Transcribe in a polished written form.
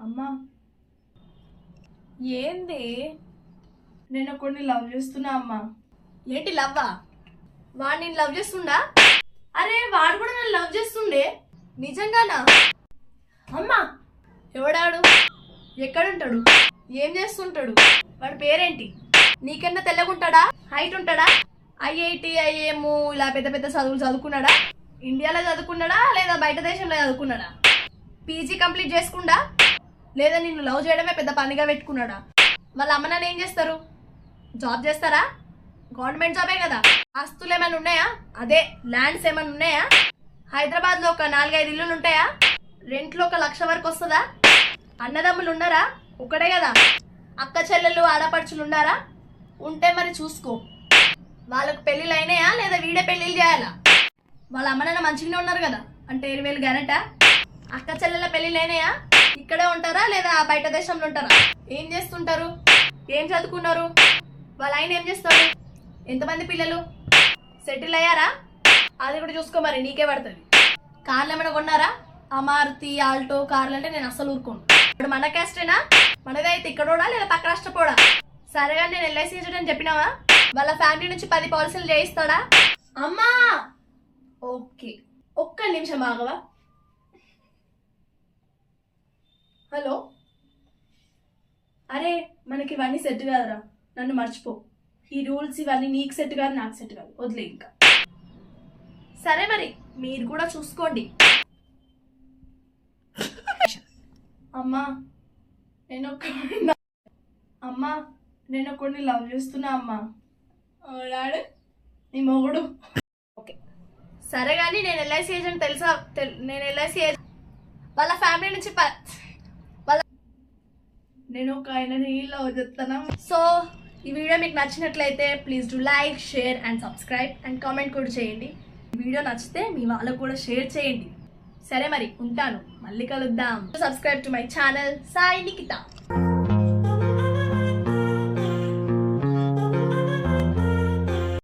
అమ్మా ఏంది? నేను కొన్ని లవ్ చేస్తున్నా అమ్మా. ఏంటి లవ్వా? వాడు నేను లవ్ చేస్తుండా? అరే వాడు కూడా నన్ను లవ్ చేస్తుండే. నిజంగానా? అమ్మా ఎవడాడు? ఎక్కడుంటాడు? ఏం చేస్తుంటాడు? వాడి పేరేంటి? నీకన్నా తెల్లగుంటాడా? హైట్ ఉంటాడా? ఐఐటి ఐఏఎం ఇలా పెద్ద పెద్ద చదువులు చదువుకున్నాడా? ఇండియాలో చదువుకున్నాడా లేదా బయట దేశంలో చదువుకున్నాడా? పీజీ కంప్లీట్ చేసుకుండా లేదా నిన్ను లవ్ చేయడమే పెద్ద పనిగా పెట్టుకున్నాడా? వాళ్ళ అమ్మ నాన్న ఏం చేస్తారు? జాబ్ చేస్తారా? గవర్నమెంట్ జాబే కదా. ఆస్తులు ఏమైనా ఉన్నాయా? అదే ల్యాండ్స్ ఏమైనా ఉన్నాయా? హైదరాబాద్లో ఒక 4-5 ఇల్లులు ఉంటాయా? రెంట్లో 1,00,000 వరకు వస్తుందా? అన్నదమ్ములు ఉన్నారా? ఒక్కడే కదా. అక్క చెల్లెళ్ళు ఆడపడుచులు ఉన్నారా? ఉంటే మరి చూసుకో. వాళ్ళకు పెళ్ళిళ్ళు అయినాయా లేదా వీడే పెళ్ళిళ్ళు చేయాలా? వాళ్ళ అమ్మ నాన్న మంచిగానే ఉన్నారు కదా అంటే 20,000 గ్యారెంట. అక్క చెల్లెల పెళ్ళిళ్ళు అయినాయా? ఇక్కడే ఉంటారా లేదా బయట దేశంలో ఉంటారా? ఏం చేస్తుంటారు? ఏం చదువుకున్నారు? వాళ్ళ ఆయన ఏం చేస్తారు? ఎంతమంది పిల్లలు? సెటిల్ అయ్యారా? అది కూడా చూసుకో, మరి నీకే పడుతుంది. కార్లు ఏమైనా కొన్నారా? అమారుతి ఆల్టో కార్లు అంటే నేను అస్సలు ఊరుకోను. ఇప్పుడు మన క్యాస్టేనా? మనదైతే ఇక్కడోడా లేదా పక్క రాష్ట్రపోడా? సరేగా నేను ఎల్ఐసి ఏజెంట్ అని చెప్పినావా? వాళ్ళ ఫ్యామిలీ నుంచి 10 పాలసీలు చేయిస్తాడా? అమ్మా ఓకే, ఒక్క నిమిషం ఆగవా? హలో, అరే మనకి ఇవన్నీ సెట్ కాదురా, నన్ను మర్చిపో. ఈ రూల్స్ ఇవన్నీ నీకు సెట్ కాదు, నాకు సెట్ కాదు, వదిలే ఇంకా. సరే మరి మీరు కూడా చూసుకోండి. అమ్మా నేను అమ్మా నేను కొన్ని లవ్ చేస్తున్నా అమ్మా. రాడు నీ మొగుడు. ఓకే సరే కానీ నేను ఎల్ఐసి ఏజెంట్ తెలుసా? నేను ఎల్ఐసి ఏజెంట్. వాళ్ళ ఫ్యామిలీ నుంచి నేను ఒక ఆయనని లవ్ చేస్తాను. సో ఈ వీడియో మీకు నచ్చినట్లయితే please do like, share and subscribe and comment కూడా చేయండి. ఈ వీడియో నచ్చితే మీ వాళ్ళకు కూడా షేర్ చేయండి. సరే మరి ఉంటాను, మళ్ళీ కలుద్దాం. Subscribe to my channel Sai Nikhita.